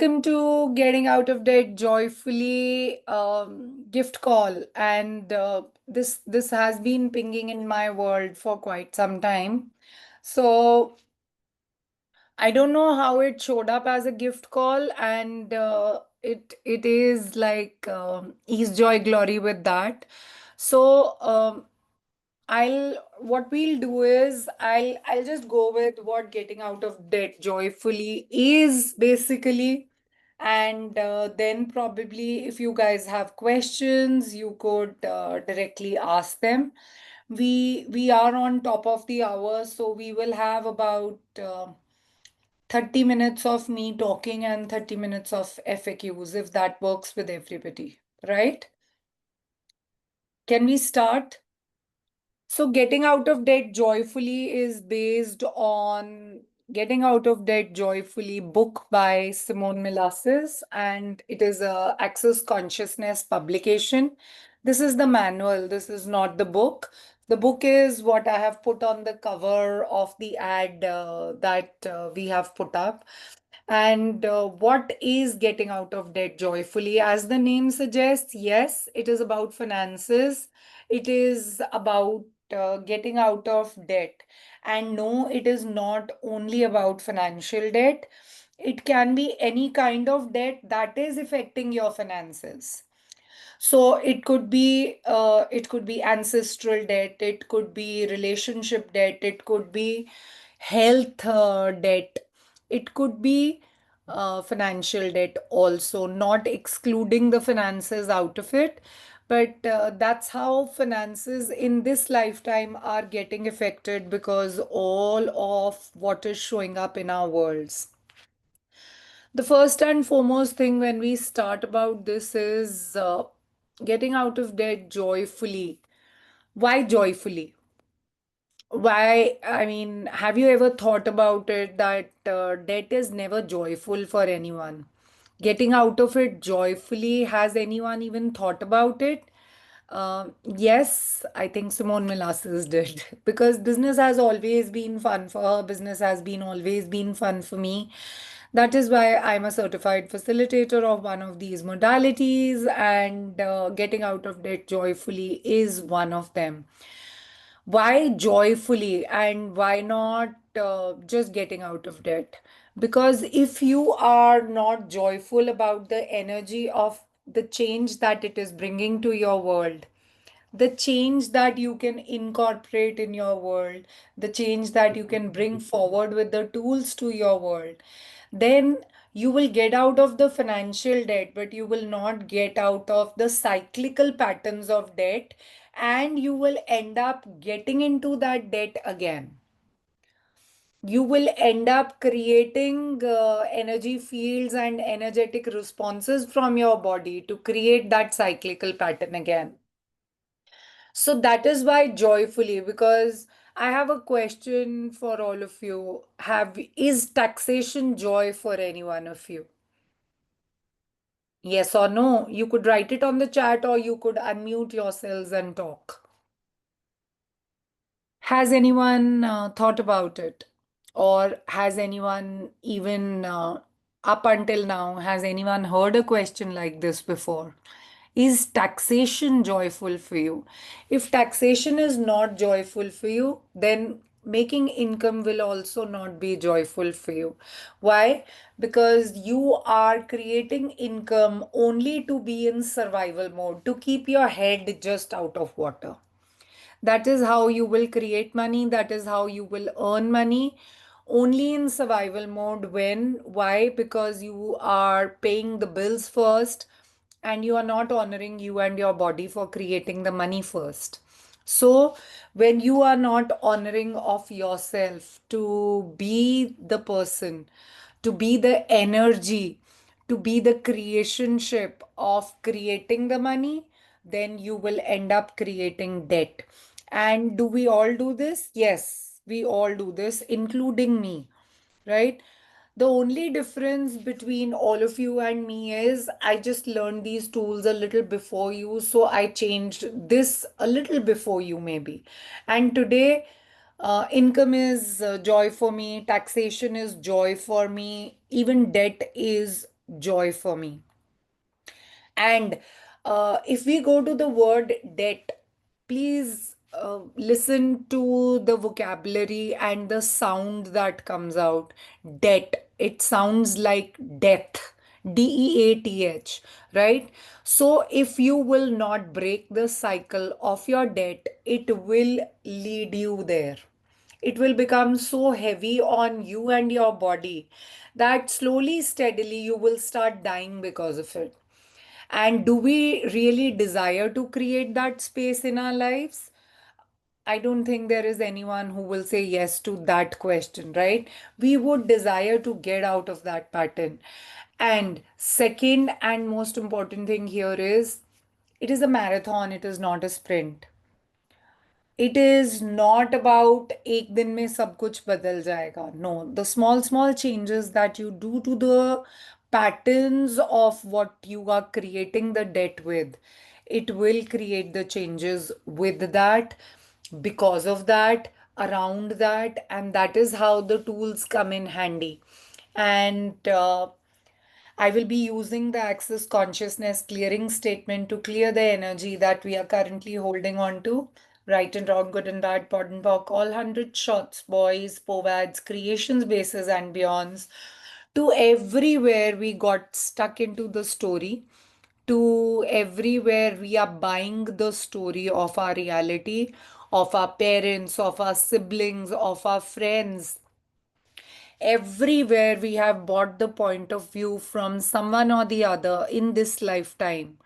Welcome to Getting Out of Debt Joyfully gift call. And this has been pinging in my world for quite some time. So I don't know how it showed up as a gift call, and it is like ease, joy, glory with that. So I'll what we'll do is I'll just go with what getting out of debt joyfully is basically. And then probably if you guys have questions, you could directly ask them. We are on top of the hour, so we will have about 30 minutes of me talking and 30 minutes of FAQs if that works with everybody, right? Can we start? So, Getting Out of Debt Joyfully is based on Getting Out of Debt Joyfully book by Simone Milasses, and it is a Access Consciousness publication. This is the manual, this is not the book. The book is what I have put on the cover of the ad that we have put up. And what is getting out of debt joyfully? As the name suggests, yes, it is about finances. It is about getting out of debt. And no, it is not only about financial debt. It can be any kind of debt that is affecting your finances. So it could be ancestral debt, it could be relationship debt, it could be health debt, it could be financial debt also, not excluding the finances out of it. But that's how finances in this lifetime are getting affected because all of what is showing up in our worlds. The first and foremost thing when we start about this is getting out of debt joyfully. Why joyfully? Why? I mean, have you ever thought about it that debt is never joyful for anyone? Getting out of it joyfully, has anyone even thought about it? Yes, I think Simone Milasses did because business has always been fun for her. Business has been always been fun for me. That is why I'm a certified facilitator of one of these modalities, and getting out of debt joyfully is one of them. Why joyfully and why not just getting out of debt? Because if you are not joyful about the energy of the change that it is bringing to your world, the change that you can incorporate in your world, the change that you can bring forward with the tools to your world, then you will get out of the financial debt, but you will not get out of the cyclical patterns of debt, and you will end up getting into that debt again. You will end up creating energy fields and energetic responses from your body to create that cyclical pattern again. So that is why joyfully, because I have a question for all of you. Is taxation joy for any one of you? Yes or no? You could write it on the chat or you could unmute yourselves and talk. Has anyone thought about it? Or has anyone even up until now, has anyone heard a question like this before? Is taxation joyful for you? If taxation is not joyful for you, then making income will also not be joyful for you. Why? Because you are creating income only to be in survival mode, to keep your head just out of water. That is how you will create money. That is how you will earn money. Only in survival mode. When? Why? Because you are paying the bills first and you are not honoring you and your body for creating the money first. So, when you are not honoring of yourself to be the person, to be the energy, to be the creationship of creating the money, then you will end up creating debt. And do we all do this? Yes, we all do this, including me, right? The only difference between all of you and me is I just learned these tools a little before you, so I changed this a little before you, maybe. And today, income is joy for me, taxation is joy for me, even debt is joy for me. And if we go to the word debt, please listen to the vocabulary and the sound that comes out. Debt. It sounds like death. DEATH, right? So if you will not break the cycle of your debt, it will lead you there. It will become so heavy on you and your body that slowly, steadily, you will start dying because of it. And do we really desire to create that space in our lives? I don't think there is anyone who will say yes to that question, right? We would desire to get out of that pattern. And second and most important thing here is it is a marathon, it is not a sprint. It is not about एक दिन में सब कुछ बदल जाएगा. No, the small changes that you do to the patterns of what you are creating the debt with, it will create the changes with that, because of that, around that, and that is how the tools come in handy. And I will be using the Access Consciousness clearing statement to clear the energy that we are currently holding on to. Right and wrong, good and bad, pod and pock, all 100 shots, boys, povads, creations, bases, and beyonds. To everywhere we got stuck into the story, to everywhere we are buying the story of our reality, of our parents, of our siblings, of our friends. Everywhere we have bought the point of view from someone or the other in this lifetime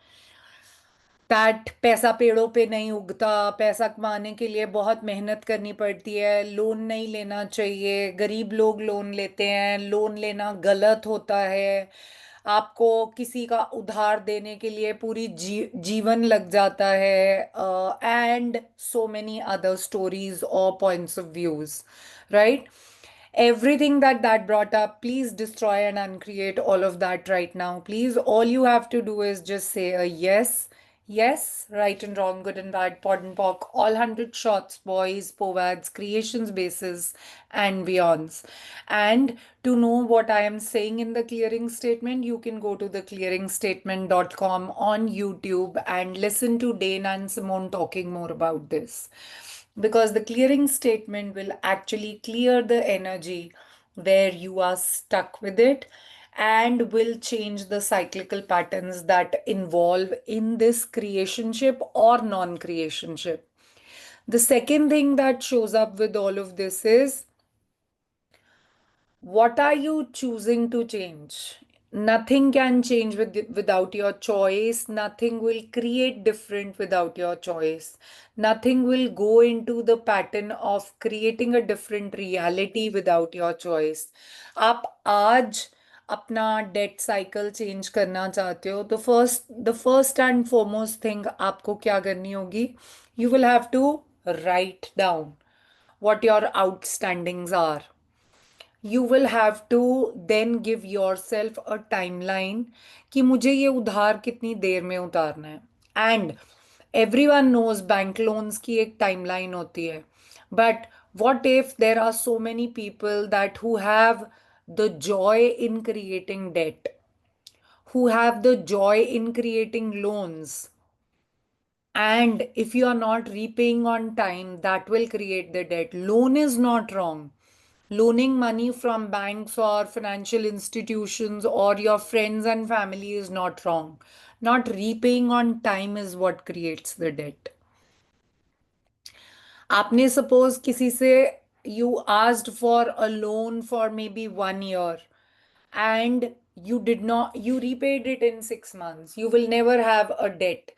that पैसा पेड़ों पे नहीं उगता, पैसा कमाने के लिए बहुत मेहनत करनी पड़ती है, लोन नहीं लेना चाहिए, गरीब लोग लोन लेते हैं, लोन लेना गलत होता है, आपको किसी का उधार देने के लिए पूरी जीवन लग जाता है, and so many other stories और points of views, right? Everything that brought up, please destroy and uncreate all of that right now. Please, all you have to do is just say a yes. Yes, right and wrong, good and bad, pod and pock, all 100 shots, boys, povads, creations, bases, and beyonds. And to know what I am saying in the clearing statement, you can go to theclearingstatement.com on YouTube and listen to Dana and Simone talking more about this, because the clearing statement will actually clear the energy where you are stuck with it and will change the cyclical patterns that involve in this creationship or non-creationship. The second thing that shows up with all of this is, what are you choosing to change? Nothing can change without your choice. Nothing will create different without your choice. Nothing will go into the pattern of creating a different reality without your choice. आप आज अपना date cycle change करना चाहते हो तो first and foremost thing आपको क्या करनी होगी? You will have to write down what your outstandings are. You will have to then give yourself a timeline कि मुझे ये उधार कितनी देर में उतारना है. And everyone knows bank loans की एक timeline होती है. But what if there are so many people that who have the joy in creating debt, who have the joy in creating loans, and if you are not repaying on time, that will create the debt. Loan is not wrong. Loaning money from banks or financial institutions or your friends and family is not wrong. Not repaying on time is what creates the debt. आपने suppose किसी से you asked for a loan for maybe 1 year and you repaid it in 6 months. You will never have a debt.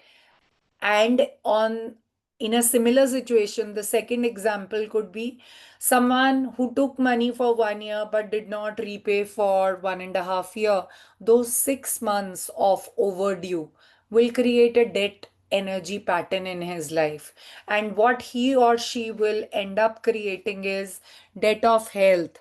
And on in a similar situation, the second example could be someone who took money for 1 year but did not repay for 1.5 year. Those 6 months of overdue will create a debt energy pattern in his life. And what he or she will end up creating is debt of health,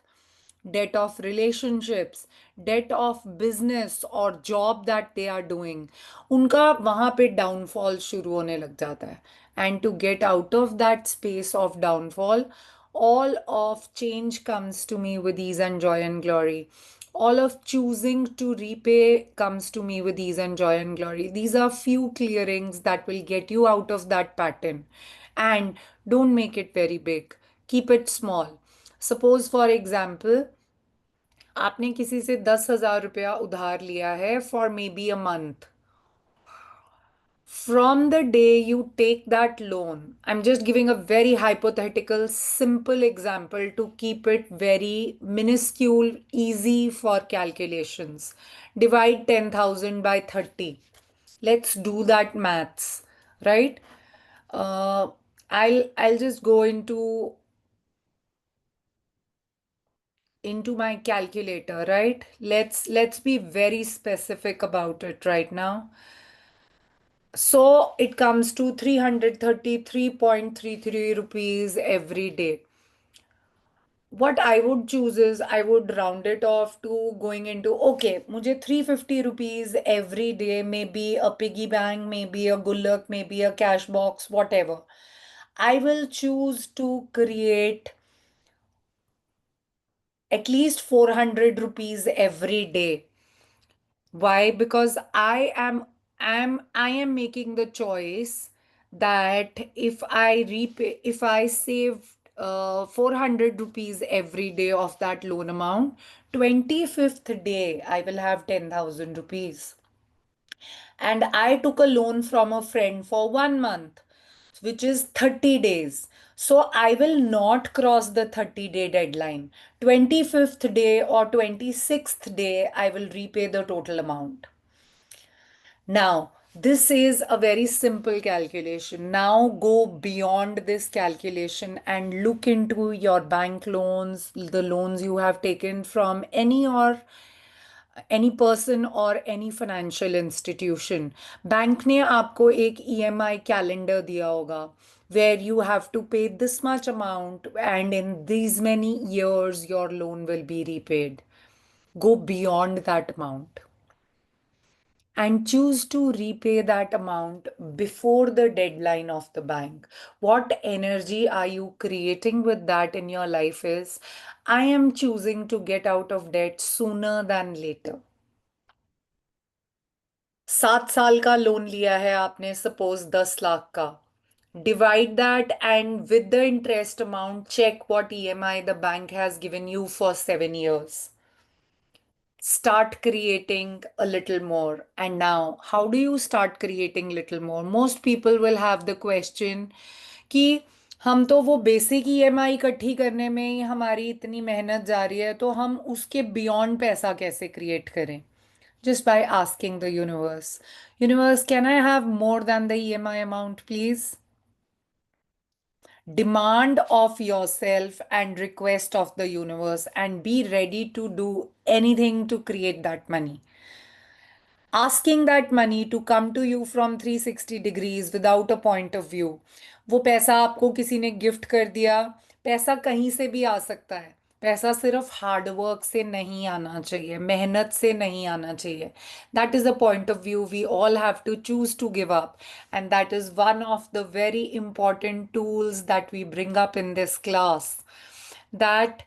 debt of relationships, debt of business or job that they are doing. उनका वहां पे downfall शुरू होने लग जाता है. And to get out of that space of downfall, all of change comes to me with ease and joy and glory. all of choosing to repay comes to me with ease and joy and glory. These are few clearings that will get you out of that pattern. And don't make it very big. Keep it small. Suppose, for example, आपने किसी से 10,000 रुपया उधार लिया है for maybe a month. From the day you take that loan, I'm just giving a very hypothetical, simple example to keep it very minuscule, easy for calculations. Divide 10,000 by 30. Let's do that maths, right? Uh, I'll just go into my calculator, right? Let's be very specific about it right now. So it comes to 333.33 rupees every day. What I would choose is I would round it off to going into, okay, मुझे 350 rupees every day, maybe a piggy bank, maybe a gullak, maybe a cash box, whatever. I will choose to create at least 400 rupees every day. Why? Because I am making the choice that if I save 400 rupees every day of that loan amount, 25th day I will have 10,000 rupees. And I took a loan from a friend for 1 month, which is 30 days. So I will not cross the 30-day deadline. 25th day or 26th day, I will repay the total amount. Now, this is a very simple calculation. Now go beyond this calculation and look into your bank loans, the loans you have taken from any person or any financial institution. Bank ने आपको एक EMI calendar दिया होगा where you have to pay this much amount and in these many years your loan will be repaid. Go beyond that amount and choose to repay that amount before the deadline of the bank. What energy are you creating with that in your life is, I am choosing to get out of debt sooner than later. 7 साल का loan लिया है आपने, suppose 10 lakh का. Divide that and with the interest amount, check what EMI the bank has given you for 7 years. Start creating a little more. And now, how do you start creating little more? Most people will have the question कि हम तो वो basic EMI इकट्ठी करने में ही हमारी इतनी मेहनत जा रही है, तो हम उसके बियॉन्ड पैसा कैसे क्रिएट करें? Just by asking the universe, universe, can I have more than the EMI amount, please? Demand of yourself and request of the universe and be ready to do anything to create that money. Asking that money to come to you from 360 degrees without a point of view. वो पैसा आपको किसी ने gift कर दिया. पैसा कहीं से भी आ सकता है. पैसा सिर्फ हार्ड वर्क से नहीं आना चाहिए, मेहनत से नहीं आना चाहिए. That is a point of view we all have to choose to give up. And that is one of the very important tools that we bring up in this class. That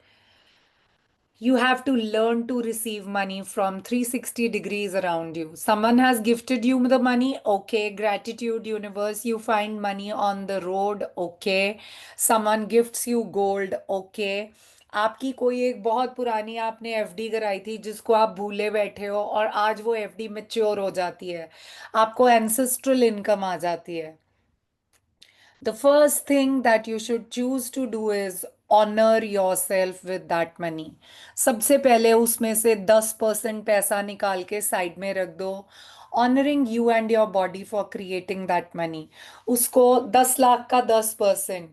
you have to learn to receive money from 360 degrees around you. Someone has gifted you the money. Okay, gratitude, universe. You find money on the road. Okay. Someone gifts you gold. Okay. आपकी कोई एक बहुत पुरानी आपने FD कराई थी जिसको आप भूले बैठे हो और आज वो एफडी मैच्योर हो जाती है, आपको एंसेस्ट्रल इनकम आ जाती है. The first thing that you should choose to do is honor yourself with that money. सबसे पहले उसमें से 10% पैसा निकाल के साइड में रख दो. Honoring you and your body for creating that money. उसको 10 लाख का 10%.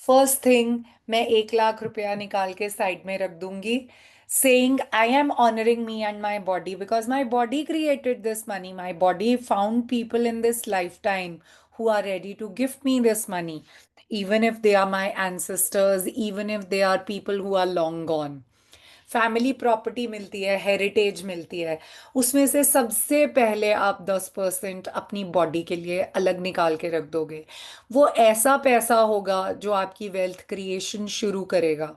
First thing, मैं 1 लाख रुपया निकाल के साइड में रख दूंगी. Saying I am honoring me and my body because my body created this money. My body found people in this lifetime who are ready to give me this money, even if they are my ancestors, even if they are people who are long gone. Family property मिलती है, heritage मिलती है, उसमें से सबसे पहले आप 10% अपनी बॉडी के लिए अलग निकाल के रख दोगे. वो ऐसा पैसा होगा जो आपकी वेल्थ क्रिएशन शुरू करेगा.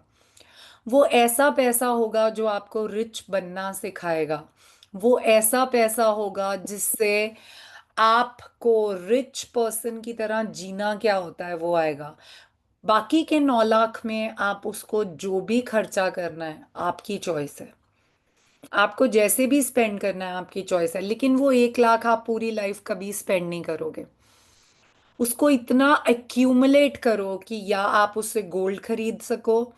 वो ऐसा पैसा होगा जो आपको रिच बनना सिखाएगा। वो ऐसा पैसा होगा जिससे आपको रिच पर्सन की तरह जीना क्या होता है वो आएगा। बाकी के 9 लाख में आप उसको जो भी खर्चा करना है आपकी चॉइस है। आपको जैसे भी स्पेंड करना है आपकी चॉइस है, लेकिन वो 1 लाख आप पूरी लाइफ कभी स्पेंड नहीं करोगे। उसको इतना एक्यूमुलेट करो कि या आप उससे गोल्ड खरीद सको,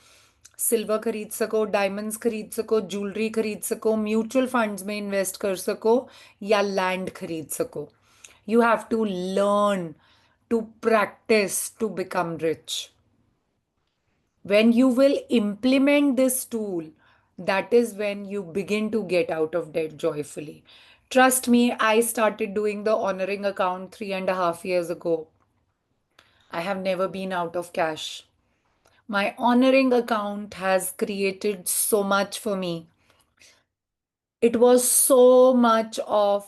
सिल्वर खरीद सको, डायमंड्स खरीद सको, ज्वेलरी खरीद सको, म्यूचुअल फंड्स में इन्वेस्ट कर सको, या लैंड खरीद सको। You have to learn to practice to become rich. When you will implement this tool, that is when you begin to get out of debt joyfully. Trust me, I started doing the honoring account 3.5 years ago. I have never been out of cash. My honoring account has created so much for me. It was so much of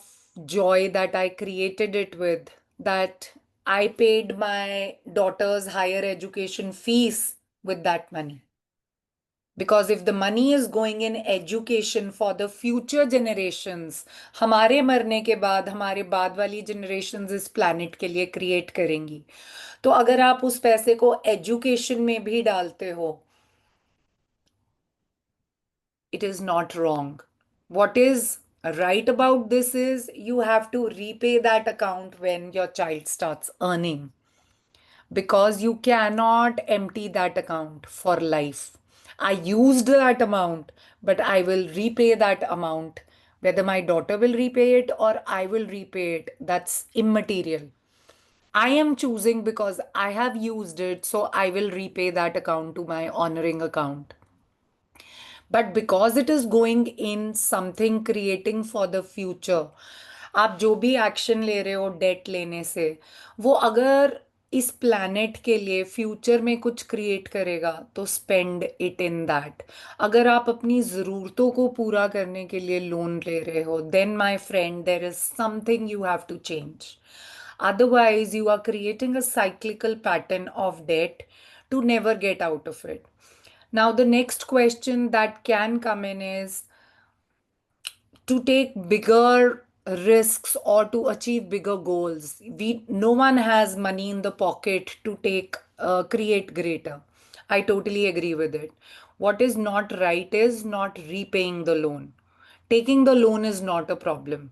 joy that I created it with, that I paid my daughter's higher education fees with that money. Because if the money is going in education for the future generations, हमारे मरने के बाद हमारे बाद वाली generations इस planet के लिए create करेंगी, तो अगर आप उस पैसे को education में भी डालते हो, it is not wrong. What is right about this is you have to repay that account when your child starts earning, because you cannot empty that account for life. I used that amount, but I will repay that amount. Whether my daughter will repay it or I will repay it, that's immaterial. I am choosing because I have used it, so I will repay that account to my honoring account. But because it is going in something creating for the future, आप जो भी action ले रहे हो date लेने से, वो अगर इस प्लैनेट के लिए फ्यूचर में कुछ क्रिएट करेगा तो स्पेंड इट इन दैट। अगर आप अपनी ज़रूरतों को पूरा करने के लिए लोन ले रहे हो, then my friend there is something you have to change. Otherwise, you are creating a cyclical pattern of debt to never get out of it. Now, the next question that can come in is to take bigger risks or to achieve bigger goals. No one has money in the pocket to take create greater. I totally agree with it. What is not right is not repaying the loan. Taking the loan is not a problem.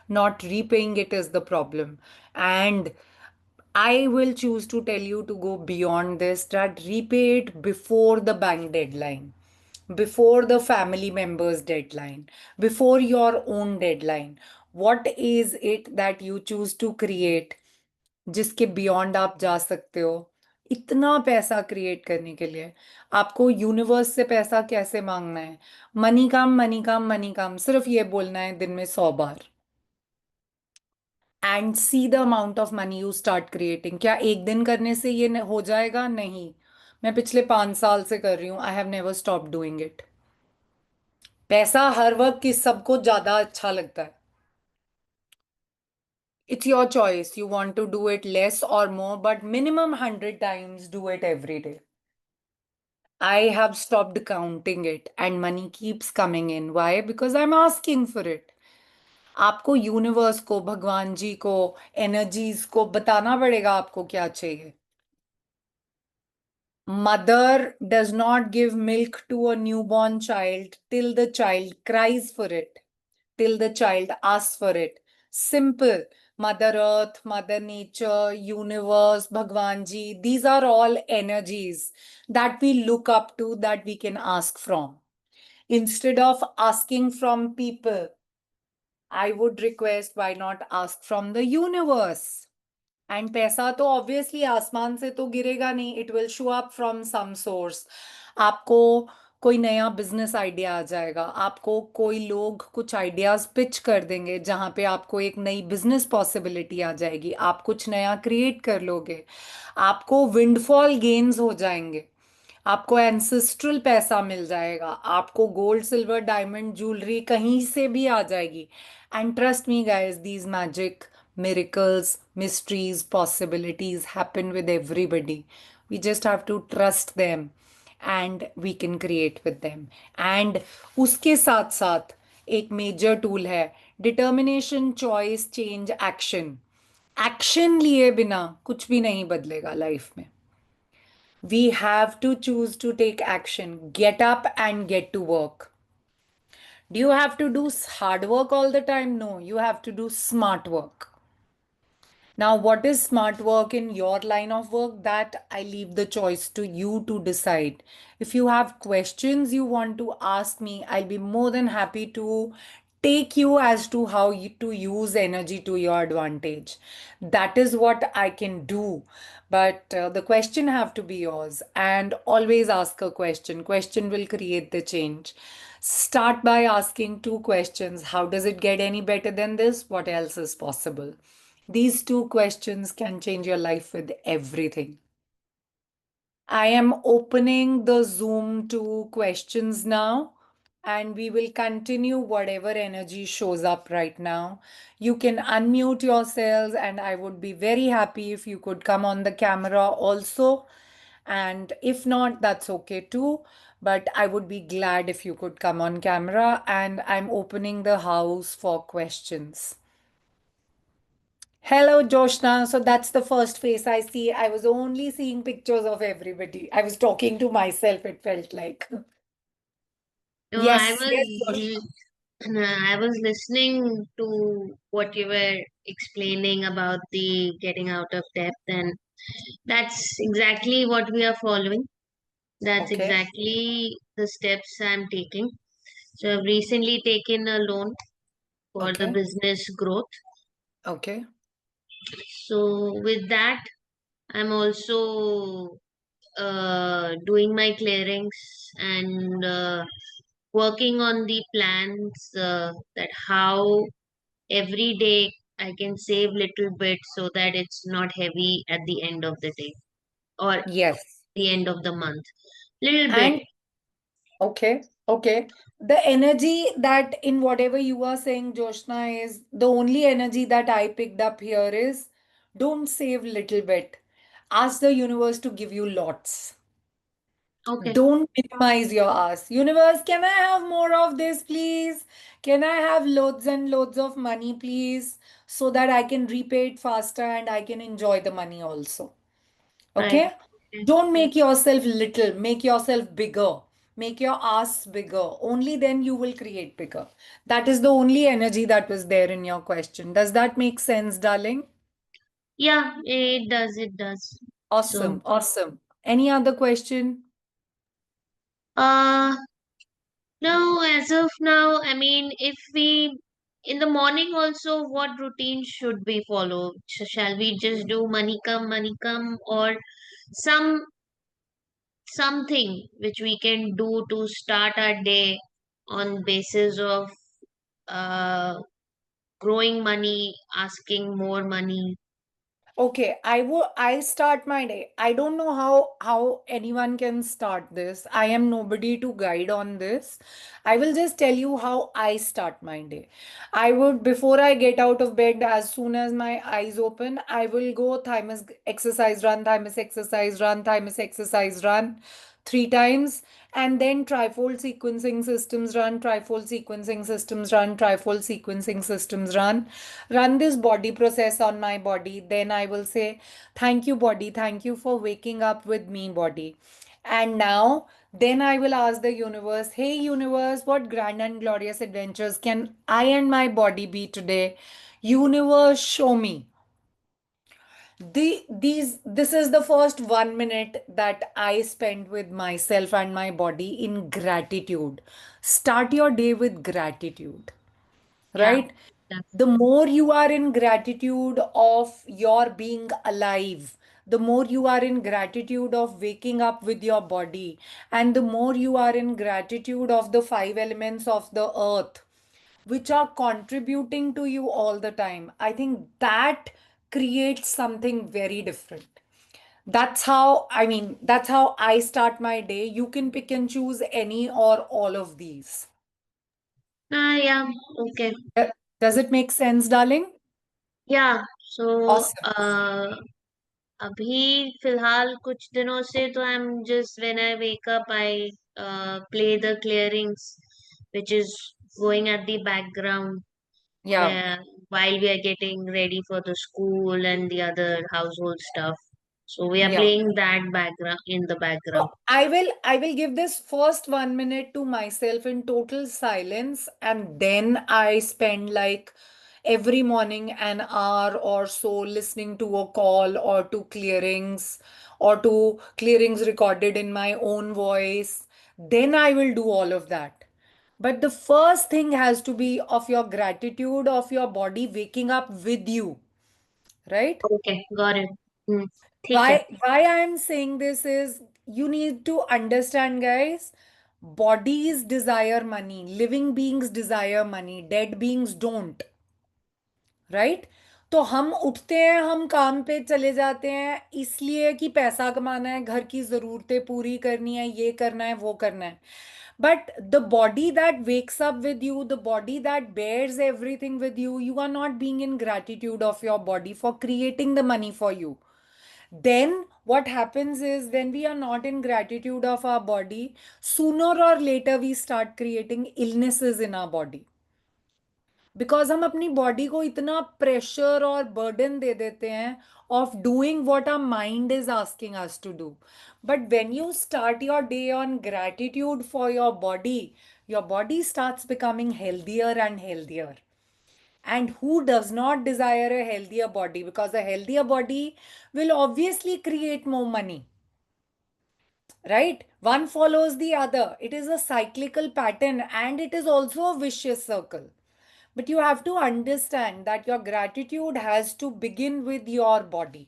Not repaying it is the problem. And I will choose to tell you to go beyond this, that repay it before the bank deadline, before the family member's deadline, before your own deadline. What is it that you choose to create जिसके beyond आप जा सकते हो? इतना पैसा create करने के लिए आपको यूनिवर्स से पैसा कैसे मांगना है? Money come, money come, money come, सिर्फ ये बोलना है दिन में 100 बार। And see the amount of money you start creating. क्या एक दिन करने से ये हो जाएगा? नहीं। मैं पिछले 5 साल से कर रही हूँ। I have never stop doing it. पैसा हर वक्त किस सबको ज्यादा अच्छा लगता है? It's your choice, you want to do it less और more, but minimum 100 times do it every day. I have stopped counting it and money keeps coming in. Why? Because I'm asking for it. आपको universe को, भगवान जी को, energies को बताना पड़ेगा आपको क्या चाहिए। Mother does not give milk to a newborn child till the child cries for it, till the child asks for it. Simple. Mother Earth, Mother Nature, Universe, Bhagwan Ji, these are all energies that we look up to, that we can ask from. Instead of asking from people, I would request, why not ask from the universe? And पैसा तो obviously आसमान से तो गिरेगा नहीं, it will show up from some source. आपको कोई नया बिजनेस आइडिया आ जाएगा, आपको कोई लोग कुछ आइडियाज पिच कर देंगे जहां पे आपको एक नई बिजनेस पॉसिबिलिटी आ जाएगी, आप कुछ नया क्रिएट कर लोगे, आपको विंडफॉल गेन्स हो जाएंगे, आपको एंसेस्ट्रल पैसा मिल जाएगा, आपको गोल्ड सिल्वर डायमंड ज्वेलरी कहीं से भी आ जाएगी। And trust me guys, these magic miracles, mysteries, possibilities happen with everybody. We just have to trust them and we can create with them. And उसके साथ साथ एक major tool है determination, choice, change, action. Action लिए बिना कुछ भी नहीं बदलेगा लाइफ में. We have to choose to take action. Get up and get to work. Do you have to do hard work all the time? No, you have to do smart work. Now, what is smart work in your line of work? That I leave the choice to you to decide. If you have questions you want to ask me, I'll be more than happy to take you as to how you to use energy to your advantage. That is what I can do. But the question have to be yours, and always ask a question. Question will create the change. Start by asking two questions. How does it get any better than this? What else is possible? These two questions can change your life with everything. I am opening the Zoom to questions now, and we will continue whatever energy shows up right now. You can unmute yourselves, and I would be very happy if you could come on the camera also. And if not, that's okay too. But I would be glad if you could come on camera, and I'm opening the house for questions. Hello, Joshna. So that's the first face I see. I was only seeing pictures of everybody. I was talking to myself, it felt like. No, Yes, yes, Joshna. I was listening to what you were explaining about the getting out of debt, and that's exactly what we are following. That's Okay, exactly the steps I'm taking. So I've recently taken a loan for the okay, business growth. okay, So with that, I'm also doing my clearings and working on the plans that how every day I can save little bit so that it's not heavy at the end of the day or yes. the end of the month. Little bit. And okay, okay. The energy that in whatever you are saying, Joshna, is the only energy that I picked up here is don't save little bit. Ask the universe to give you lots. Okay. Don't minimize your ask. Universe, can I have more of this, please? Can I have loads and loads of money, please? So that I can repay it faster and I can enjoy the money also. Right. Okay? Okay. Don't make yourself little, make yourself bigger. Make your ask bigger. Only then you will create bigger. That is the only energy that was there in your question. Does that make sense, darling? Yeah, it does. It does. So, Awesome, awesome. Any other question? uh, no, as of now, I mean, if we in the morning also, what routine should we follow? Shall we just do money come, or some something which we can do to start our day on basis of uh growing money, asking more money? Okay, I start my day. I don't know how anyone can start this. I am nobody to guide on this. I will just tell you how I start my day. I would before I get out of bed, as soon as my eyes open, I will go thymus exercise run, thymus exercise run, thymus exercise run three times, and then trifold sequencing systems run, trifold sequencing systems run, trifold sequencing systems run this body process on my body. Then I will say, thank you, body. Thank you for waking up with me, body. And now, then I will ask the universe, hey, universe, what grand and glorious adventures can I and my body be today? Universe, show me. This is the first 1 minute that I spend with myself and my body in gratitude. Start your day with gratitude, Yeah, right? that's The more you are in gratitude of your being alive, the more you are in gratitude of waking up with your body, and the more you are in gratitude of the five elements of the earth, which are contributing to you all the time, I think that creates something very different. That's how I start my day. You can pick and choose any or all of these. yeah, okay. Does it make sense, darling? Yeah, so Awesome. अभी फिलहाल कुछ दिनों से तो I am just when I wake up I play the clearings which is going at the background Yeah. where while we are getting ready for the school and the other household stuff. So we are Yeah. playing that background in the So background. I will give this first 1 minute to myself in total silence, and then I spend like every morning an hour or so listening to a call or to clearings or to clearings recorded in my own voice. Then I will do all of that. But the first thing has to be of your gratitude of your body waking up with you, right? Okay, got it. Hmm. ठीक है. Why I am saying this is you need to understand, guys. Bodies desire money, living beings desire money, dead beings don't, right? तो हम उठते हैं, हम काम पे चले जाते हैं इसलिए कि पैसा कमाना है, घर की जरूरतें पूरी करनी है, ये करना है, वो करना है. But the body that wakes up with you, the body that bears everything with you, you are not being in gratitude of your body for creating the money for you. Then what happens is when we are not in gratitude of our body, sooner or later we start creating illnesses in our body. Because हम अपनी body को इतना pressure और burden दे देते हैं of doing what our mind is asking us to do. But when you start your day on gratitude for your body starts becoming healthier and healthier. And who does not desire a healthier body? Because a healthier body will obviously create more money, right? One follows the other. It is a cyclical pattern and it is also a vicious circle. But you have to understand that your gratitude has to begin with your body.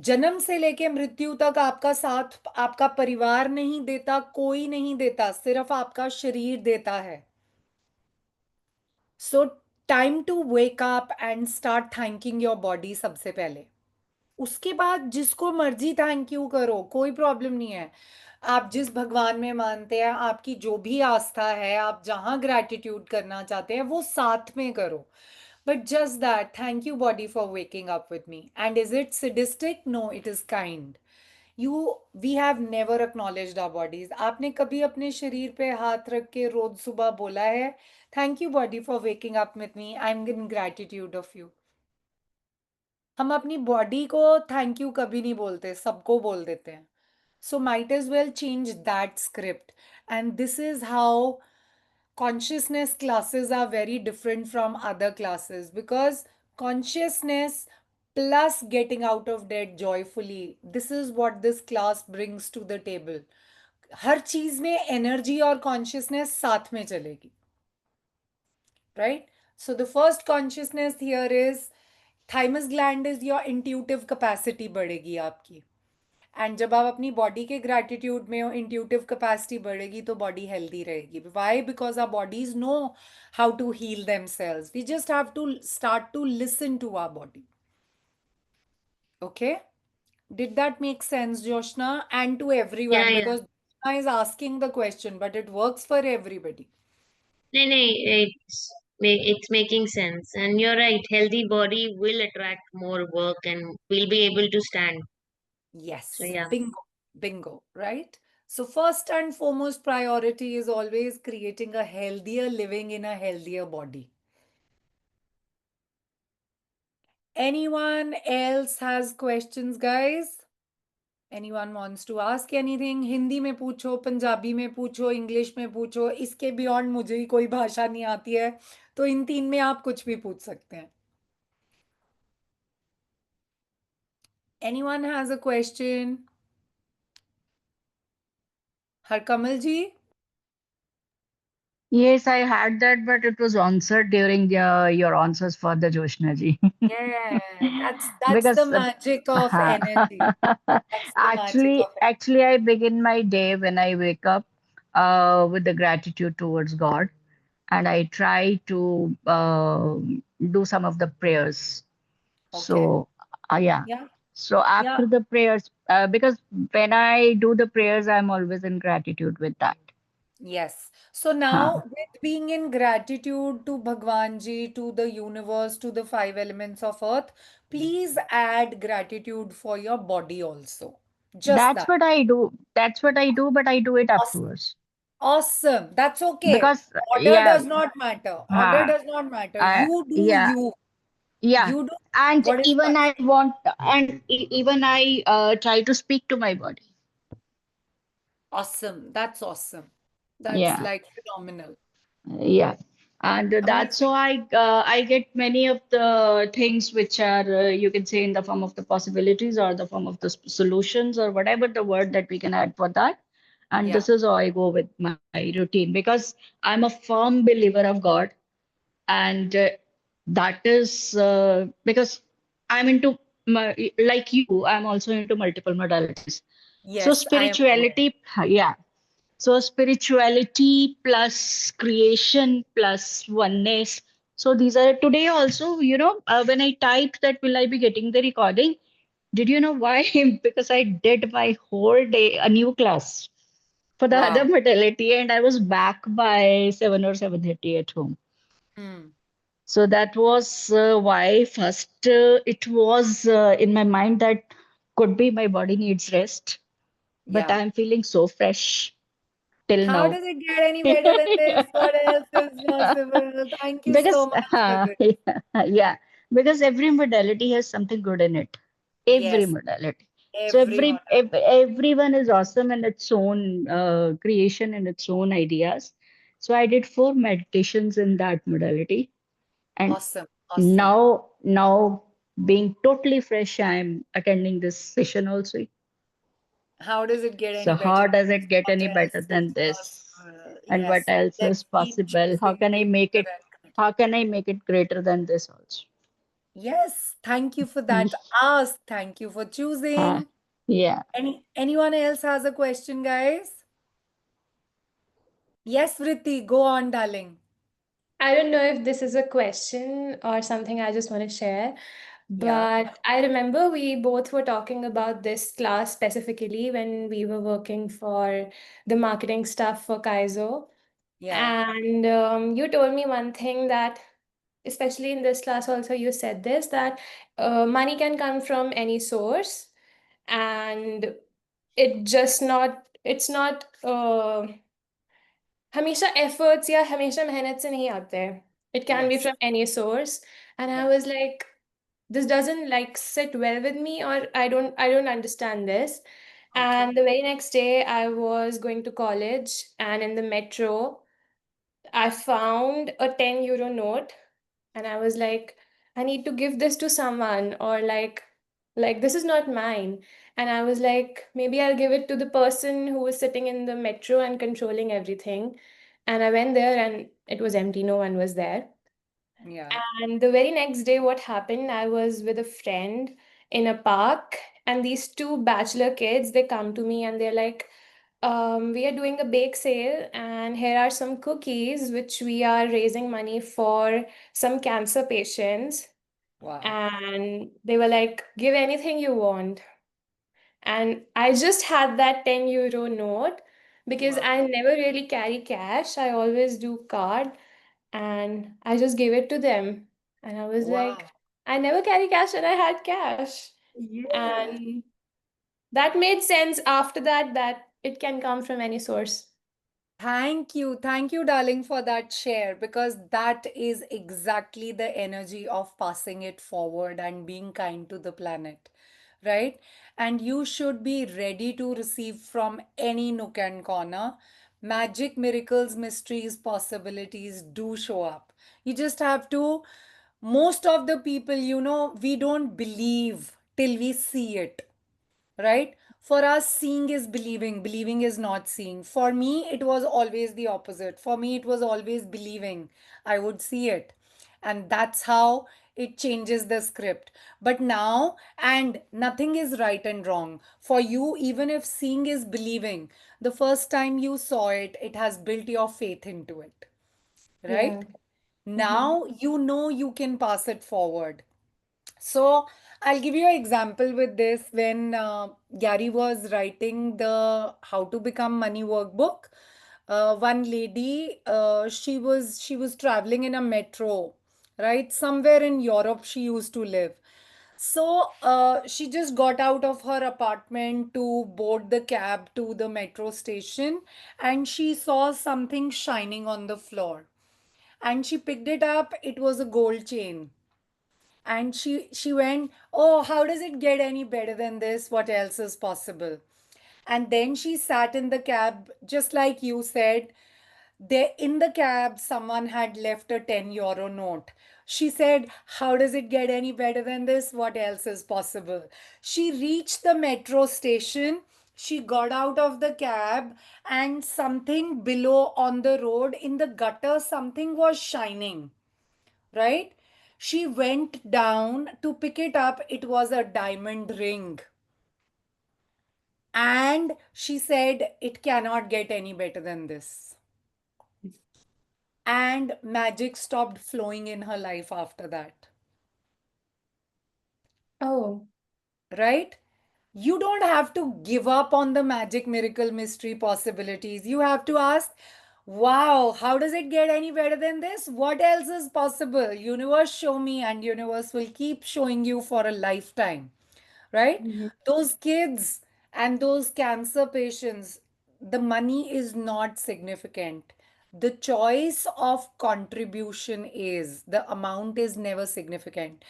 जन्म से लेके मृत्यु तक आपका साथ आपका परिवार नहीं देता, कोई नहीं देता, सिर्फ आपका शरीर देता है. So time to wake up and start thanking your body सबसे पहले. उसके बाद जिसको मर्जी थैंक यू करो, कोई प्रॉब्लम नहीं है. आप जिस भगवान में मानते हैं, आपकी जो भी आस्था है, आप जहां ग्रैटिट्यूड करना चाहते हैं वो साथ में करो. But just that thank you body for waking up with me. And is it sadistic? No, it is kind. You we have never acknowledged our bodies. आपने कभी अपने शरीर पे हाथ रख के रोज सुबह बोला है thank you body for waking up with me, I am in gratitude of you? हम अपनी बॉडी को थैंक यू कभी नहीं बोलते, सबको बोल देते हैं. So might as well change that script. And this is how consciousness classes are very different from other classes, because consciousness plus getting out of debt joyfully, this is what this class brings to the table. हर चीज में energy और consciousness साथ में चलेगी, right? So the first consciousness here is thymus gland is your intuitive capacity बढ़ेगी आपकी. And जब आप अपनी बॉडी के ग्रैटिट्यूड में हो, इंट्यूटिव कैपेसिटी बढ़ेगी तो बॉडी हेल्दी रहेगी. Why? Because our bodies know how to heal themselves. We just have to start to listen to our body. Okay? Did that make sense, Joshna? And to Yeah, everyone, yeah. because Joshna is asking the question, but it works for everybody. नहीं, it's making sense, and you're right. Healthy body will attract more work, and we'll be able to stand. So Yes, yeah. bingo, bingo, right? So, first and foremost priority is always creating a healthier living in a healthier body. Anyone else has questions, guys? Anyone wants to ask anything? Hindi में पूछो, पंजाबी में पूछो, English में पूछो. इसके beyond मुझे ही कोई भाषा नहीं आती है, तो इन तीन में आप कुछ भी पूछ सकते हैं. Anyone has a question? Harkamal ji? Yes, I had that, but it was answered during your answers for the Joshna ji. Yeah, that's the Because magic of energy. That's the magic of actually, I begin my day when I wake up with the gratitude towards God, and I try to do some of the prayers. Okay. So, yeah. Yeah, So yeah. after the prayers, because when I do the prayers, I'm always in gratitude with that. Yes. So now, हाँ, with being in gratitude to Bhagwan Ji, to the universe, to the five elements of earth, please add gratitude for your body also. Just that's that. what I do. That's what I do, but I do it Awesome. afterwards Awesome. That's okay. because Order yeah, does not matter. Order हाँ, does not matter. I You do yeah, you. yeah, You do and what is even right. I want, and even I try to speak to my body. Awesome. That's awesome. That's Yeah. like phenomenal. Yeah, and that's Amazing. why I get many of the things which are you can say in the form of the possibilities or the form of the solutions or whatever the word that we can add for that. And Yeah. this is how I go with my routine because I'm a firm believer of God, and that is because I'm into like you, I'm also into multiple modalities. So Yes, I am aware. spirituality, yeah. So spirituality plus creation plus oneness. So these are today also, when I typed that will I be getting the recording, did you know why? Because I did my whole day a new class for the other Wow. modality and I was back by 7 or 7:30 at home. Hmm. So that was why first it was in my mind that could be my body needs rest, but Yeah. I'm feeling so fresh till How now. does it get any better than this? What else is possible? Thank you so Because much for this. yeah, because every modality has something good in it. Every Yes, modality. So everyone. everyone is awesome in its own creation and its own ideas. So I did 4 meditations in that modality, and Awesome. Awesome. now being totally fresh, I'm attending this session also. How does it get any So better how than does this? it get What any better else is than this? possible? And what Yes. else Let's is keep possible? How choosing can I to make live it? and continue. How can I make it greater than this also? Yes. Thank you for that ask. Thank you for Uh, choosing. yeah. Anyone else has a question, guys? Yes, Vritti, go on, darling. I don't know if this is a question or something I just want to share, Yeah. but I remember we both were talking about this class specifically when we were working for the marketing stuff for Kaizo. Yeah. And you told me one thing that, especially in this class, also, you said this that money can come from any source, and it's not हमेशा efforts या हमेशा मेहनत से नहीं आते हैं. It can be Yes. from any source. And I Yeah. was like, this doesn't like sit well with me, or I don't understand this. Okay. And the very next day I was going to college, and in the metro I found a 10 euro note, and I was like, I need to give this to someone, or like this is not mine. And I was like, maybe I'll give it to the person who was sitting in the metro and controlling everything. And I went there and it was empty, no one was there. Yeah. And the very next day, what happened, I was with a friend in a park, and these two bachelor kids, they come to me and they're like, we are doing a bake sale, and here are some cookies which we are raising money for some cancer patients. Wow. And they were like, give anything you want. And I just had that 10 euro note because Wow. I never really carry cash. I always do card, and I just gave it to them. And I was like, Wow. I never carry cash and I had cash. Yeah. And that made sense after that, that it can come from any source. Thank you. Thank you, darling, for that share because that is exactly the energy of passing it forward and being kind to the planet, right? And you should be ready to receive from any nook and corner. Magic, miracles, mysteries, possibilities do show up. You just have to, most of the people, we don't believe till we see it, right? For us, seeing is believing, believing is not seeing. For me, it was always the opposite. For me, it was always believing. I would see it. And that's how it changes the script. But now, and nothing is right and wrong. For you, even if seeing is believing, the first time you saw it, it has built your faith into it, Yeah. right? Mhm. Now you know you can pass it forward. So I'll give you an example with this. When Gary was writing the How to Become Money workbook, one lady, she was traveling in a metro, right? Somewhere in Europe she used to live. So she just got out of her apartment to board the cab to the metro station, and she saw something shining on the floor. And she picked it up. It was a gold chain. And she went, "Oh, how does it get any better than this? What else is possible?" And then she sat in the cab, just like you said. There in the cab, someone had left a 10 euro note. She said, "How does it get any better than this? What else is possible?" She reached the metro station. She got out of the cab, and something below on the road in the gutter, something was shining, right? She went down to pick it up. It was a diamond ring. And she said, "It cannot get any better than this." And magic stopped flowing in her life after that, Oh, right? You don't have to give up on the magic, miracle, mystery possibilities. You have to ask, wow, how does it get any better than this? What else is possible? Universe, show me, and universe will keep showing you for a lifetime, right? mhm. Those kids and those cancer patients, the money is not significant. The choice of contribution is, the amount is never significant.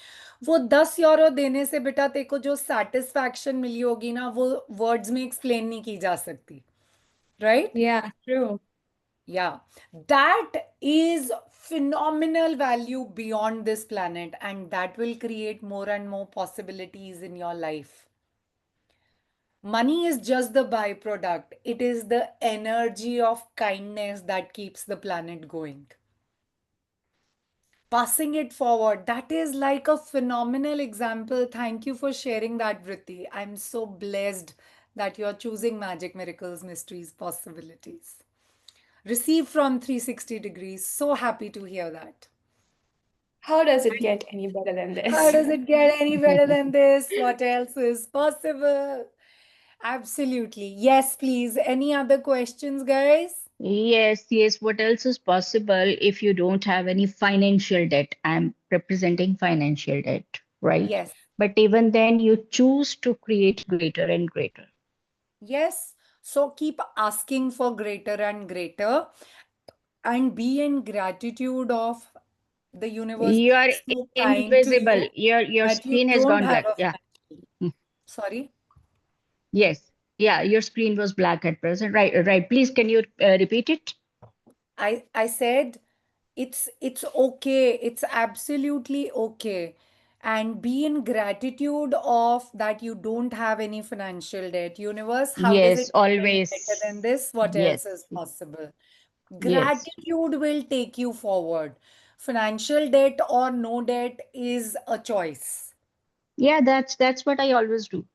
वो 10 euro देने से बेटा तेरे को जो satisfaction मिली होगी ना, वो words में explain नहीं की जा सकती, right? Yeah, true. Yeah, that is phenomenal value beyond this planet, and that will create more and more possibilities in your life. Money is just the byproduct. It is the energy of kindness that keeps the planet going. Passing it forward, that is like a phenomenal example. Thank you for sharing that, Vritti. I'm so blessed that you're choosing magic, miracles, mysteries, possibilities. Receive from 360 degrees. So happy to hear that. How does it get any better than How this? does it get any better than this? What else is possible? Absolutely. Yes, please. Any other questions, guys? Yes, yes. What else is possible if you don't have any financial debt? I'm representing financial debt, right? Yes. But even then, you choose to create greater and greater. Yes. So keep asking for greater and greater, and be in gratitude of the universe You are being so kind to invisible. you Your that you screen has don't gone have black. a Yeah. financial. Mm. Sorry. Yes. Yeah, your screen was black at present. Right, right. Please, can you repeat it? I said it's okay. It's absolutely okay. And be in gratitude of that you don't have any financial debt. Universe, how does Yes, it get any better than always. this? What else Yes, is possible? yes. Gratitude will take you forward. Financial debt or no debt is a choice. Yeah, that's what I always do.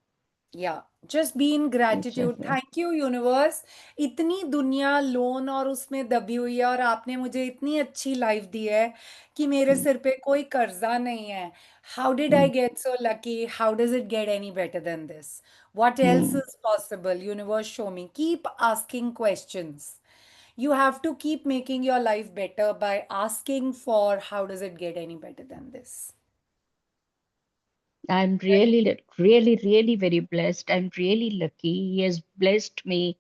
Yeah, just be in It's just, gratitude. Thank you, universe. इतनी दुनिया loan और उसमें दबी हुई है, और आपने मुझे इतनी अच्छी लाइफ दी है कि मेरे mm, सिर पे कोई कर्जा नहीं है. How did I mm, get so lucky? How does it get any better than this? What else mm. is possible? Universe, show me. Keep asking questions. You have to keep making your life better by asking for how does it get any better than this? I'm Right? really, really very blessed. I'm really lucky. He has blessed me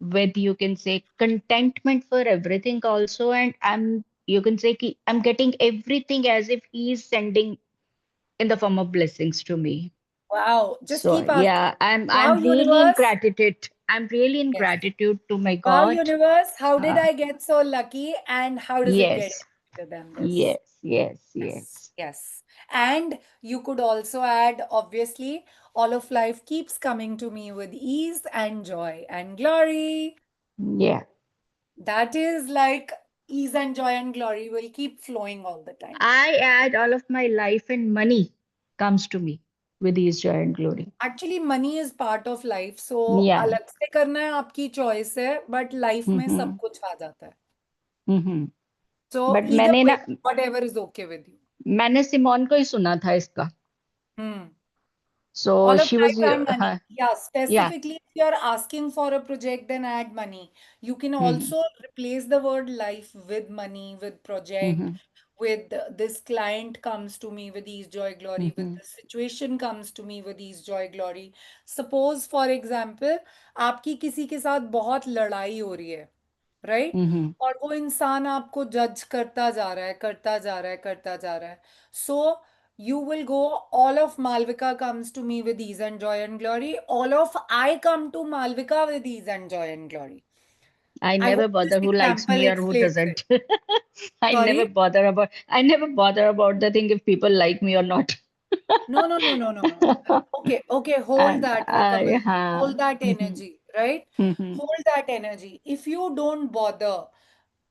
with, you can say, contentment for everything also. And you can say, I'm getting everything as if he is sending in the form of blessings to me. Wow. Just So keep asking. yeah, I'm Wow, I'm really in universe. gratitude. I'm really in Yes. gratitude to my Wow, God. universe, how did Uh, I get so lucky? And how does it get yes, better than this? yes, yes, Yes, yes. yes. And you could also add, obviously, all of life keeps coming to me with ease and joy and glory. Yeah. That is like ease and joy and glory will keep flowing all the time. I add all of my life, and money comes to me with ease, joy, and glory. Actually, money is part of life. So Yeah. अलग से करना है आपकी choice है, but life में सब Mm-hmm. कुछ आ जाता है. Mm-hmm. So बट either मैंने way, ना whatever is okay with you. मैंने सिमोन को ही सुना था इसका. Hmm. So All of she was, life and money. Yeah, yeah. specifically if you're asking for a project, then add money. You can Mm-hmm. also replace the word life with money, with project, Mm-hmm. with this client comes to me with ease, joy, glory, with Mm-hmm. this situation comes to me with ease, joy, glory. Suppose, for example, आपकी किसी के साथ बहुत लड़ाई हो रही है, right? Mm-hmm. और वो इंसान आपको जज करता जा रहा है, करता जा रहा है, करता जा रहा है. So you will go, all of Malvika comes to me with ease and joy and glory. All of I come to Malvika with ease and joy and glory. I I never hope this bother who likes example me or who explains it. doesn't. Sorry? I never bother about the thing if people like me or not. No, no, no, no, no, no. Okay, okay, hold And that, I, Kamal. Hold that mm-hmm. energy, right? Mm-hmm. Hold that energy. If you don't bother,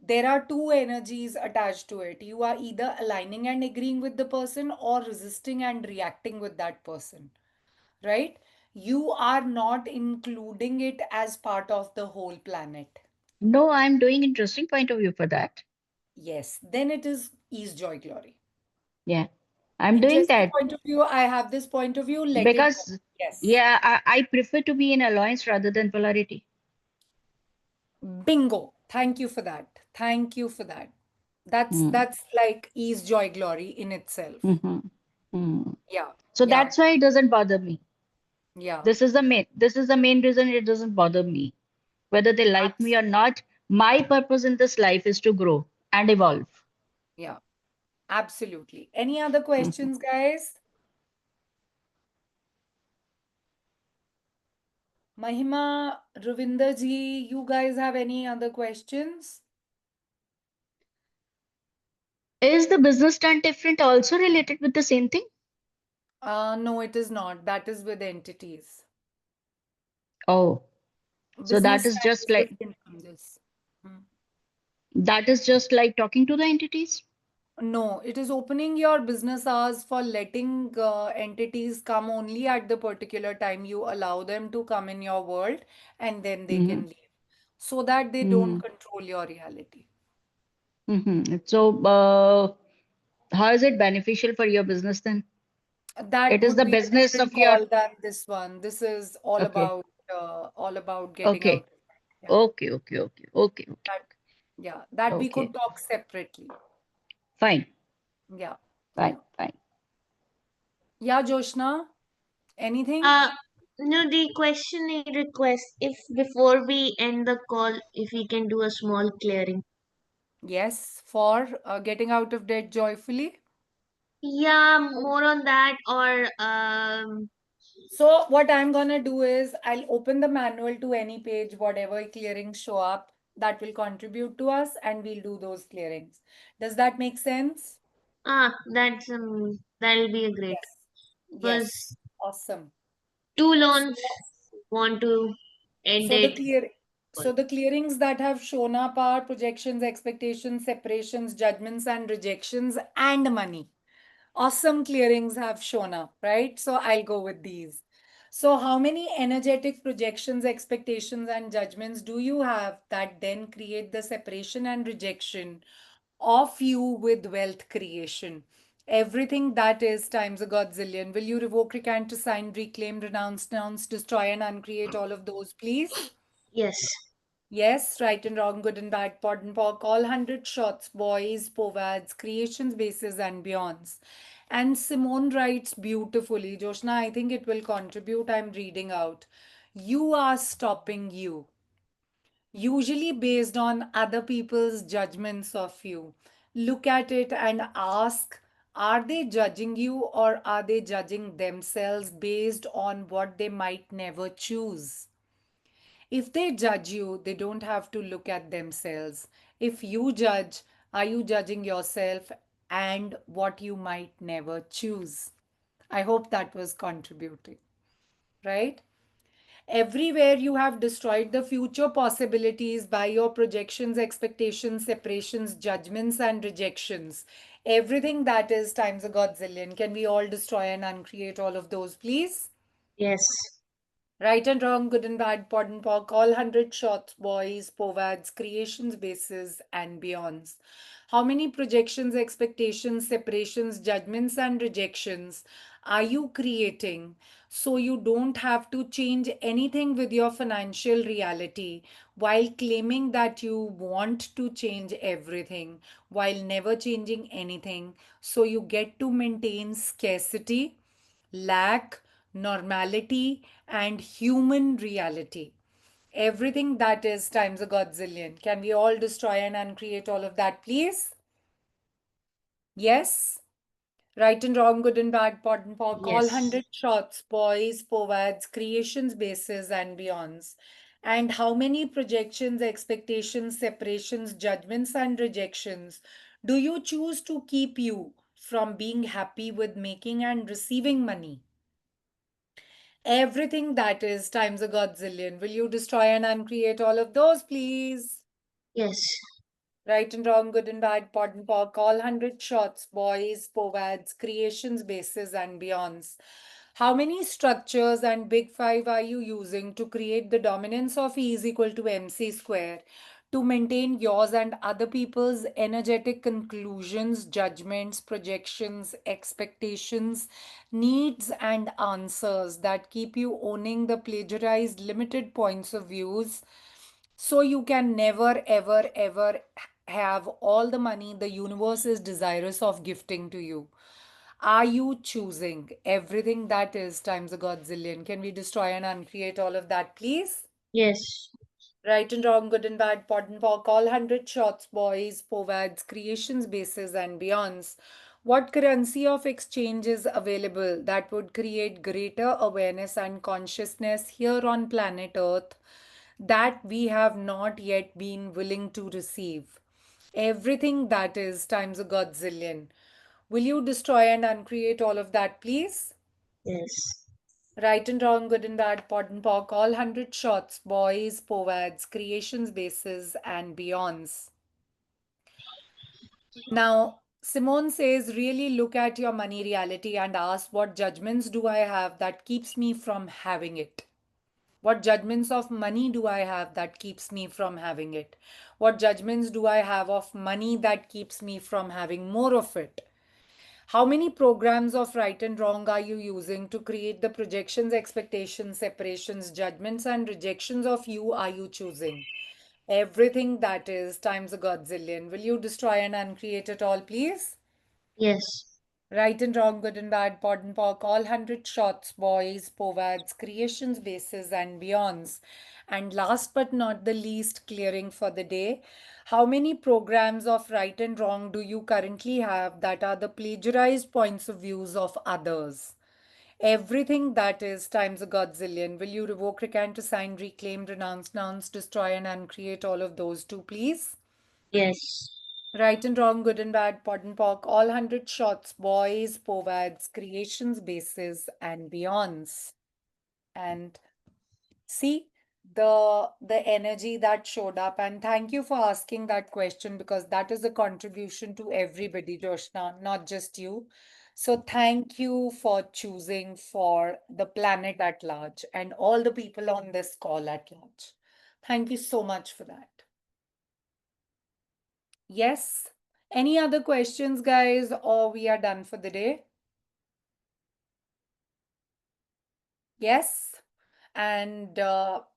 there are two energies attached to it. You are either aligning and agreeing with the person or resisting and reacting with that person, right? You are not including it as part of the whole planet. No, I'm doing interesting point of view for that. Yes, then it is ease, joy, glory. Yeah, I'm doing Interesting that point of view. I have this point of view. Let it go. because, Yes. yeah, I prefer to be in alliance rather than polarity. Bingo. Thank you for that. Thank you for that. Mm. That's like ease, joy, glory in itself. Mm-hmm. Mm. Yeah. So Yeah. that's why it doesn't bother me. Yeah. This is the main reason it doesn't bother me. Whether they like me or not, my purpose in this life is to grow and evolve. Yeah. Absolutely. Any other Mhm. questions, guys? Mahima, Ravinder ji, you guys have any other questions? Is the business turn different also related with the same thing? No, it is not. That is with entities. Oh, so that Business is time just is like different from this. Hmm. talking to the entities. No, it is opening your business hours for letting entities come only at the particular time you allow them to come in your world and then they Mm-hmm. can leave so that they don't Mm-hmm. control your reality. Mm-hmm. So, how is it beneficial for your business then? That It is would the be a business different of your. call than this one. This is Okay. all about getting Okay. out. Yeah, Okay. Okay. Okay. Okay. Okay. that yeah, that we Okay. could talk separately. Fine. Yeah, Fine. yeah. Fine. Yeah, Joshna, anything? Uh, no, the question I request if before we end the call, if we can do a small clearing. Yes, for getting out of debt joyfully. Yeah, more on that, or So what I'm gonna do is I'll open the manual to any page, whatever clearings show up that will contribute to us, and we'll do those clearings. Does that make sense? that'll be a great Yes. Yes. because Awesome. too So long want to end so the it. clear so the clearings that have shown up are projections, expectations, separations, judgments, and rejections, and money. Awesome clearings have shown up, right? So I'll go with these. So, how many energetic projections, expectations, and judgments do you have that then create the separation and rejection of you with wealth creation? Everything that is times a godzillion. Will you revoke, recant, assign, reclaim, renounce, denounce, destroy, and uncreate all of those, please? Yes, Yes, right and wrong, good and bad, pod and pock, all 100 shots, boys, povads, creations, bases, and beyonds. And Simone writes beautifully, Joshna, I think it will contribute. I'm reading out. You are stopping you, usually based on other people's judgments of you. Look at it and ask, are they judging you or are they judging themselves based on what they might never choose? If they judge you, they don't have to look at themselves. If you judge, are you judging yourself and what you might never choose? I hope that was contributing, right? Everywhere you have destroyed the future possibilities by your projections, expectations, separations, judgments, and rejections. Everything that is times a godzillion. Can we all destroy and uncreate all of those, please? yes, Right and wrong, good and bad, pod and pock, all 100 shots, boys, povads, creations, bases, and beyonds. How many projections, expectations, separations, judgments, and rejections are you creating so you don't have to change anything with your financial reality while claiming that you want to change everything while never changing anything? So you get to maintain scarcity, lack, normality, and human reality. Everything that is times a godzillion. Can we all destroy and uncreate all of that, please? Yes? Right and wrong, good and bad, pot and pock, all Yes. 100 shots, boys, povads, creations, bases, and beyonds. And how many projections, expectations, separations, judgments, and rejections do you choose to keep you from being happy with making and receiving money? Everything that is times a godzillion. Will you destroy and uncreate all of those, please? Yes. Right and wrong, good and bad, pot and pock, all 100 shots, boys, povads, creations, bases, and beyonds. How many structures and big five are you using to create the dominance of E is equal to MC square to maintain yours and other people's energetic conclusions, judgments, projections, expectations, needs, and answers that keep you owning the plagiarized limited points of views so you can never, ever, ever have all the money the universe is desirous of gifting to you? Are you choosing everything that is times a godzillion? Can we destroy and uncreate all of that, please? Yes. Right and wrong, good and bad, pot and pock, all 100 shots, boys, povads, creations, bases, and beyonds. What currency of exchange is available that would create greater awareness and consciousness here on planet Earth that we have not yet been willing to receive? Everything that is times a godzillion. Will you destroy and uncreate all of that, please? Yes. Right and wrong, good and bad, pot and pock, all 100 shots, boys, povads, creations, bases, and beyonds. Now, Simone says, really look at your money reality and ask, what judgments do I have that keeps me from having it? What judgments of money do I have that keeps me from having it? What judgments do I have of money that keeps me from having more of it? How many programs of right and wrong are you using to create the projections, expectations, separations, judgments, and rejections of you are you choosing? Everything that is times a godzillion. Will you destroy and uncreate it all, please? Yes. Right and wrong, good and bad, pod and pock, all 100 shots, boys, povads, creations, bases, and beyonds. And last but not the least, clearing for the day, how many programs of right and wrong do you currently have that are the plagiarized points of views of others? Everything that is times a godzillion. Will you revoke, recant, assign, reclaim, renounce, nounce, destroy, and uncreate all of those too, please? Yes. Right and wrong, good and bad, pot and pock, all 100 shots, boys, povads, creations, bases, and beyonds. And see the energy that showed up. And thank you for asking that question because that is a contribution to everybody, Joshna, not just you. So thank you for choosing for the planet at large and all the people on this call at large. Thank you so much for that. Yes. Any other questions, guys, or we are done for the day? Yes. And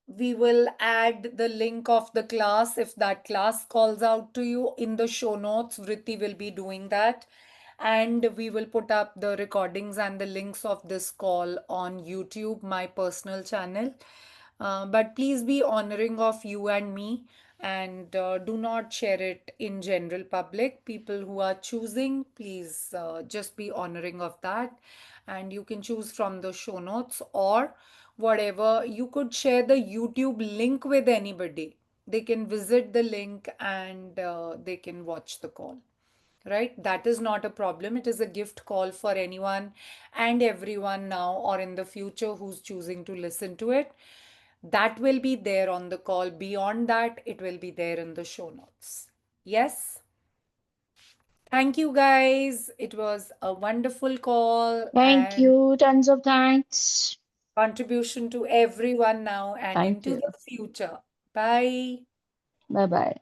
we will add the link of the class if that class calls out to you in the show notes. Vritti will be doing that. And we will put up the recordings and the links of this call on YouTube, my personal channel. But please be honoring of you and me and do not share it in general public. People who are choosing, please just be honoring of that. And you can choose from the show notes or whatever. You could share the YouTube link with anybody. They can visit the link and they can watch the call. Right? That is not a problem. It is a gift call for anyone and everyone now or in the future who's choosing to listen to it. That will be there on the call. Beyond that, it will be there in the show notes. Yes. Thank you, guys. It was a wonderful call Thank and you. Tons of thanks. contribution to everyone now and Thank into you. the future. Bye. Bye bye.